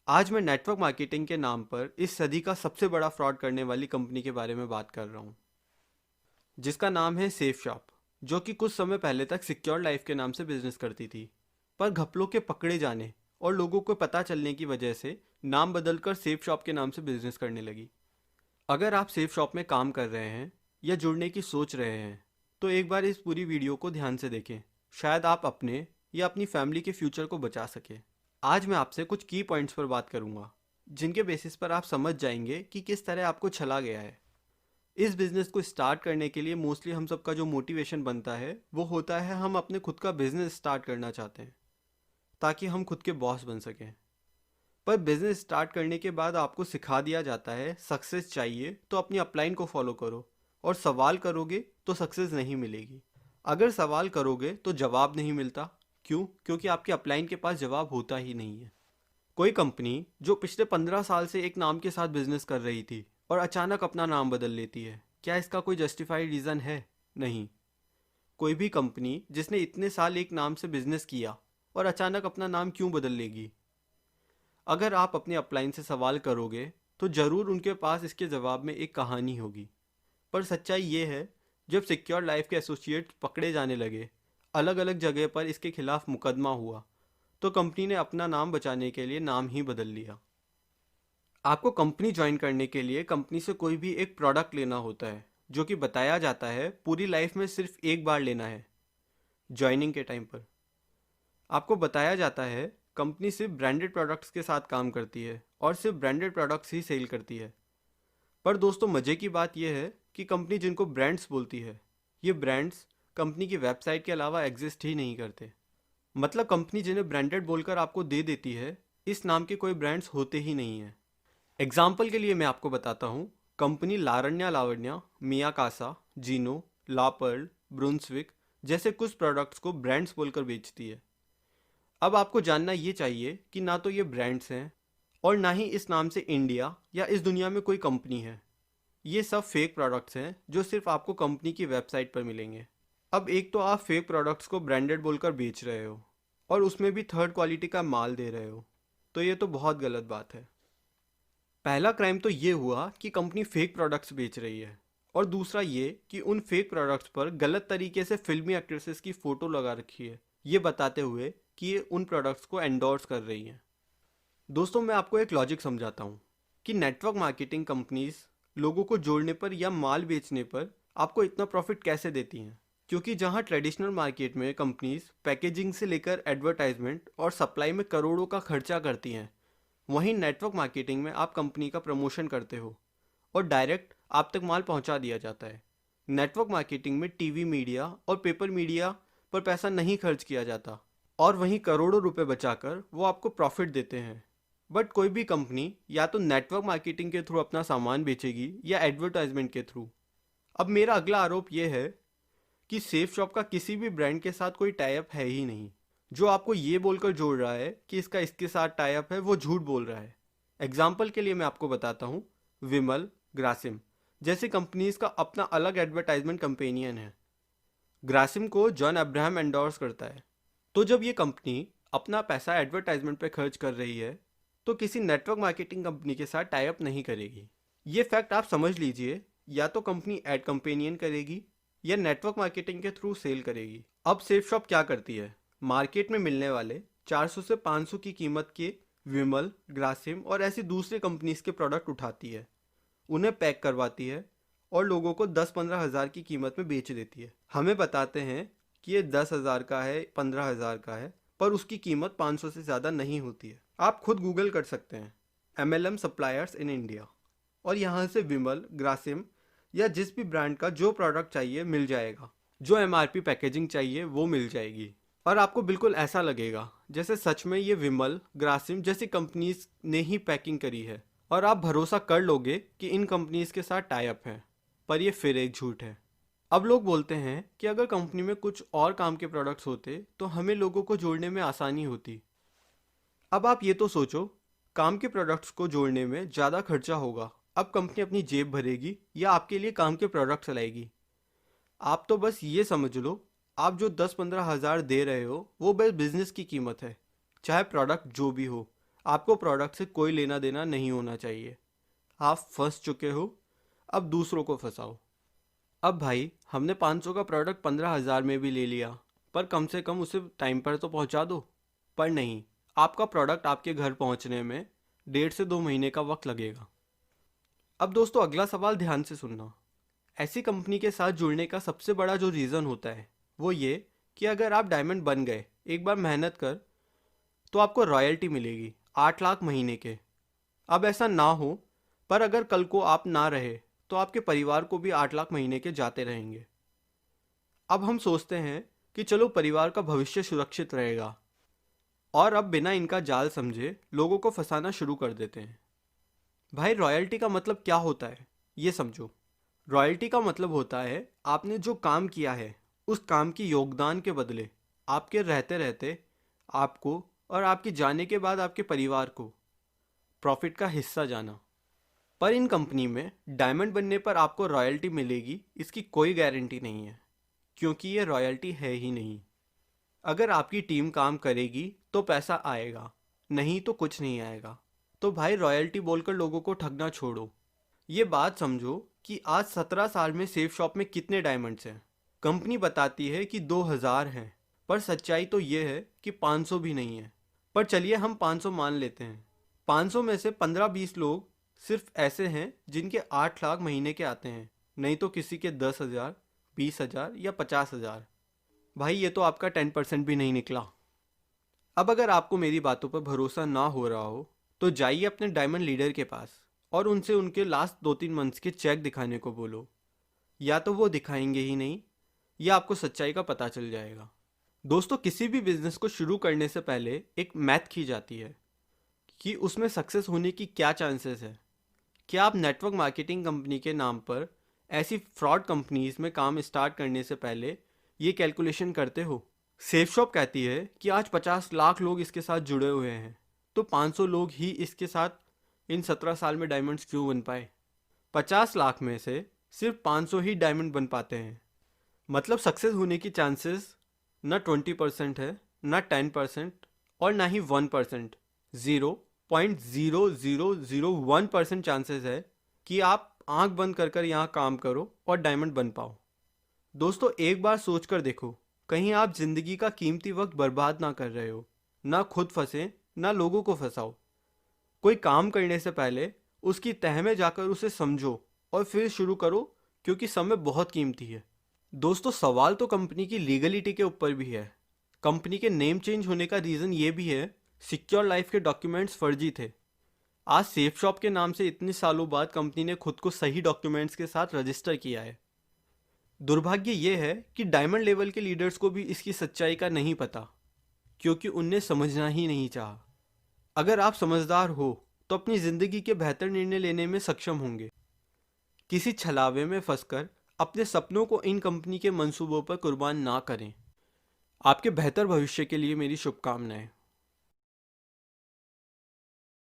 आज मैं network marketing के नाम पर इस सदी का सबसे बड़ा फ्रॉड करने वाली कंपनी के बारे में बात कर रहा हूँ, जिसका नाम है सेफ शॉप, जो कि कुछ समय पहले तक सिक्योर लाइफ के नाम से बिजनेस करती थी। पर घपलों के पकड़े जाने और लोगों को पता चलने की वजह से नाम बदलकर सेफ शॉप के नाम से बिजनेस करने लगी। अगर आप सेफ शॉप में काम कर रहे हैं या जुड़ने की सोच रहे हैं, तो एक बार इस पूरी वीडियो को ध्यान से देखें। शायद आप अपने या अपनी फैमिली के फ्यूचर को बचा सके। आज मैं आपसे कुछ की पॉइंट्स पर बात करूंगा, जिनके बेसिस पर आप समझ जाएंगे कि किस तरह आपको छला गया है। इस बिज़नेस को स्टार्ट करने के लिए मोस्टली हम सबका जो मोटिवेशन बनता है वो होता है, हम अपने खुद का बिजनेस स्टार्ट करना चाहते हैं ताकि हम खुद के बॉस बन सकें। पर बिजनेस स्टार्ट करने के बाद आपको सिखा दिया जाता है, सक्सेस चाहिए तो अपनी अपलाइन को फॉलो करो, और सवाल करोगे तो सक्सेस नहीं मिलेगी। अगर सवाल करोगे तो जवाब नहीं मिलता। क्यों? क्योंकि आपके अपलाइन के पास जवाब होता ही नहीं है। कोई कंपनी जो पिछले 15 साल से एक नाम के साथ बिजनेस कर रही थी और अचानक अपना नाम बदल लेती है, क्या इसका कोई जस्टिफाइड रीज़न है? नहीं। कोई भी कंपनी जिसने इतने साल एक नाम से बिजनेस किया और अचानक अपना नाम क्यों बदल लेगी? अगर आप अपने अपलाइन से सवाल करोगे तो ज़रूर उनके पास इसके जवाब में एक कहानी होगी। पर सच्चाई ये है, जब सिक्योर लाइफ के एसोसिएट्स पकड़े जाने लगे, अलग अलग जगह पर इसके खिलाफ मुकदमा हुआ, तो कंपनी ने अपना नाम बचाने के लिए नाम ही बदल लिया। आपको कंपनी ज्वाइन करने के लिए कंपनी से कोई भी एक प्रोडक्ट लेना होता है, जो कि बताया जाता है पूरी लाइफ में सिर्फ एक बार लेना है। ज्वाइनिंग के टाइम पर आपको बताया जाता है कंपनी सिर्फ ब्रांडेड प्रोडक्ट्स के साथ काम करती है और सिर्फ ब्रांडेड प्रोडक्ट्स ही सेल करती है। पर दोस्तों, मज़े की बात यह है कि कंपनी जिनको ब्रांड्स बोलती है, ये ब्रांड्स कंपनी की वेबसाइट के अलावा एग्जिस्ट ही नहीं करते। मतलब कंपनी जिन्हें ब्रांडेड बोलकर आपको दे देती है, इस नाम के कोई ब्रांड्स होते ही नहीं हैं। एग्जाम्पल के लिए मैं आपको बताता हूँ, कंपनी लारण्या लावण्या, मिया कासा, जीनो, ला पर्ल, ब्रुंसविक जैसे कुछ प्रोडक्ट्स को ब्रांड्स बोलकर बेचती है। अब आपको जानना ये चाहिए कि ना तो ये ब्रांड्स हैं और ना ही इस नाम से इंडिया या इस दुनिया में कोई कंपनी है। ये सब फेक प्रोडक्ट्स हैं जो सिर्फ आपको कंपनी की वेबसाइट पर मिलेंगे। अब एक तो आप फेक प्रोडक्ट्स को ब्रांडेड बोलकर बेच रहे हो और उसमें भी थर्ड क्वालिटी का माल दे रहे हो, तो ये तो बहुत गलत बात है। पहला क्राइम तो ये हुआ कि कंपनी फेक प्रोडक्ट्स बेच रही है, और दूसरा ये कि उन फेक प्रोडक्ट्स पर गलत तरीके से फिल्मी एक्ट्रेसेस की फ़ोटो लगा रखी है, ये बताते हुए कि ये उन प्रोडक्ट्स को एंडोर्स कर रही हैं। दोस्तों, मैं आपको एक लॉजिक समझाता हूँ कि नेटवर्क मार्केटिंग कंपनीज लोगों को जोड़ने पर या माल बेचने पर आपको इतना प्रॉफिट कैसे देती हैं। क्योंकि जहाँ ट्रेडिशनल मार्केट में कंपनीज पैकेजिंग से लेकर एडवर्टाइजमेंट और सप्लाई में करोड़ों का खर्चा करती हैं, वहीं नेटवर्क मार्केटिंग में आप कंपनी का प्रमोशन करते हो और डायरेक्ट आप तक माल पहुंचा दिया जाता है। नेटवर्क मार्केटिंग में टीवी मीडिया और पेपर मीडिया पर पैसा नहीं खर्च किया जाता, और वहीं करोड़ों रुपए बचाकर वो आपको प्रॉफिट देते हैं। बट कोई भी कंपनी या तो नेटवर्क मार्केटिंग के थ्रू अपना सामान बेचेगी या एडवर्टाइजमेंट के थ्रू। अब मेरा अगला आरोप यह है कि सेफ शॉप का किसी भी ब्रांड के साथ कोई टाई अप है ही नहीं। जो आपको ये बोलकर जोड़ रहा है कि इसका इसके साथ टाई अप है, वो झूठ बोल रहा है। एग्जाम्पल के लिए मैं आपको बताता हूँ, विमल, ग्रासिम जैसी कंपनीज का अपना अलग एडवर्टाइजमेंट कंपेनियन है। ग्रासिम को जॉन अब्राहम एंडोर्स करता है। तो जब ये कंपनी अपना पैसा एडवर्टाइजमेंट पे खर्च कर रही है, तो किसी नेटवर्क मार्केटिंग कंपनी के साथ टाई अप नहीं करेगी। ये फैक्ट आप समझ लीजिए, या तो कंपनी एड कंपेनियन करेगी या नेटवर्क मार्केटिंग के थ्रू सेल करेगी। अब सेफ शॉप क्या करती है? मार्केट में मिलने वाले 400 से 500 की कीमत के विमल, ग्रासिम और ऐसी दूसरी कंपनीज के प्रोडक्ट उठाती है, उन्हें पैक करवाती है और लोगों को 10-15 हज़ार की कीमत में बेच देती है। हमें बताते हैं कि ये 10,000 का है, 15,000 का है, पर उसकी कीमत 500 से ज़्यादा नहीं होती है। आप खुद गूगल कर सकते हैं, MLM सप्लायर्स इन इंडिया, और यहाँ से विमल, ग्रासिम या जिस भी ब्रांड का जो प्रोडक्ट चाहिए मिल जाएगा। जो MRP पैकेजिंग चाहिए वो मिल जाएगी, और आपको बिल्कुल ऐसा लगेगा जैसे सच में ये विमल, ग्रासिम जैसी कंपनीज ने ही पैकिंग करी है, और आप भरोसा कर लोगे कि इन कंपनीज के साथ टाई अप है। पर ये फिर एक झूठ है। अब लोग बोलते हैं कि अगर कंपनी में कुछ और काम के प्रोडक्ट्स होते तो हमें लोगों को जोड़ने में आसानी होती। अब आप ये तो सोचो, काम के प्रोडक्ट्स को जोड़ने में ज़्यादा खर्चा होगा। अब कंपनी अपनी जेब भरेगी या आपके लिए काम के प्रोडक्ट्स लाएगी? आप तो बस ये समझ लो, आप जो 10-15 हज़ार दे रहे हो वो बस बिजनेस की कीमत है, चाहे प्रोडक्ट जो भी हो। आपको प्रोडक्ट से कोई लेना देना नहीं होना चाहिए। आप फंस चुके हो, अब दूसरों को फंसाओ। अब भाई हमने 500 का प्रोडक्ट 15,000 में भी ले लिया, पर कम से कम उसे टाइम पर तो पहुंचा दो। पर नहीं, आपका प्रोडक्ट आपके घर पहुंचने में 1.5 से 2 महीने का वक्त लगेगा। अब दोस्तों अगला सवाल ध्यान से सुनना। ऐसी कंपनी के साथ जुड़ने का सबसे बड़ा जो रीज़न होता है वो ये कि अगर आप डायमंड बन गए एक बार मेहनत कर, तो आपको रॉयल्टी मिलेगी 8 लाख महीने के। अब ऐसा ना हो, पर अगर कल को आप ना रहे तो आपके परिवार को भी 8 लाख महीने के जाते रहेंगे। अब हम सोचते हैं कि चलो परिवार का भविष्य सुरक्षित रहेगा, और अब बिना इनका जाल समझे लोगों को फंसाना शुरू कर देते हैं। भाई रॉयल्टी का मतलब क्या होता है ये समझो। रॉयल्टी का मतलब होता है आपने जो काम किया है उस काम की योगदान के बदले आपके रहते रहते आपको और आपके जाने के बाद आपके परिवार को प्रॉफिट का हिस्सा जाना। पर इन कंपनी में डायमंड बनने पर आपको रॉयल्टी मिलेगी इसकी कोई गारंटी नहीं है, क्योंकि ये रॉयल्टी है ही नहीं। अगर आपकी टीम काम करेगी तो पैसा आएगा, नहीं तो कुछ नहीं आएगा। तो भाई रॉयल्टी बोलकर लोगों को ठगना छोड़ो। ये बात समझो कि आज 17 साल में सेफ शॉप में कितने डायमंड्स हैं। कंपनी बताती है कि 2000 हैं, पर सच्चाई तो ये है कि 500 भी नहीं है। पर चलिए हम 500 मान लेते हैं। 500 में से 15-20 लोग सिर्फ ऐसे हैं जिनके 8 लाख महीने के आते हैं, नहीं तो किसी के 10,000, 20,000 या 50,000। भाई ये तो आपका 10% भी नहीं निकला। अब अगर आपको मेरी बातों पर भरोसा ना हो रहा हो तो जाइए अपने डायमंड लीडर के पास और उनसे उनके लास्ट 2-3 मंथ्स के चेक दिखाने को बोलो। या तो वो दिखाएंगे ही नहीं, या आपको सच्चाई का पता चल जाएगा। दोस्तों किसी भी बिजनेस को शुरू करने से पहले एक मैथ की जाती है कि उसमें सक्सेस होने की क्या चांसेस है। क्या आप नेटवर्क मार्केटिंग कंपनी के नाम पर ऐसी फ्रॉड कंपनीज में काम स्टार्ट करने से पहले ये कैलकुलेशन करते हो? सेफ शॉप कहती है कि आज 50 लाख लोग इसके साथ जुड़े हुए हैं, तो 500 लोग ही इसके साथ इन 17 साल में डायमंड्स क्यों बन पाए? 50 लाख में से सिर्फ 500 ही डायमंड बन पाते हैं। मतलब सक्सेस होने की चांसेस ना 20% है, ना 10% और ना ही 1%। 0.0001% चांसेस है कि आप आंख बंद कर कर यहाँ काम करो और डायमंड बन पाओ। दोस्तों एक बार सोच कर देखो, कहीं आप जिंदगी का कीमती वक्त बर्बाद ना कर रहे हो। ना खुद फंसे, ना लोगों को फंसाओ। कोई काम करने से पहले उसकी तह में जाकर उसे समझो और फिर शुरू करो, क्योंकि समय बहुत कीमती है। दोस्तों सवाल तो कंपनी की लीगलिटी के ऊपर भी है। कंपनी के नेम चेंज होने का रीज़न ये भी है, सिक्योर लाइफ के डॉक्यूमेंट्स फर्जी थे। आज सेफ शॉप के नाम से इतने सालों बाद कंपनी ने खुद को सही डॉक्यूमेंट्स के साथ रजिस्टर किया है। दुर्भाग्य ये है कि डायमंड लेवल के लीडर्स को भी इसकी सच्चाई का नहीं पता, क्योंकि उनने समझना ही नहीं चाहा। अगर आप समझदार हो तो अपनी ज़िंदगी के बेहतर निर्णय लेने में सक्षम होंगे। किसी छलावे में फंसकर अपने सपनों को इन कंपनी के मंसूबों पर कुर्बान ना करें। आपके बेहतर भविष्य के लिए मेरी शुभकामनाएं।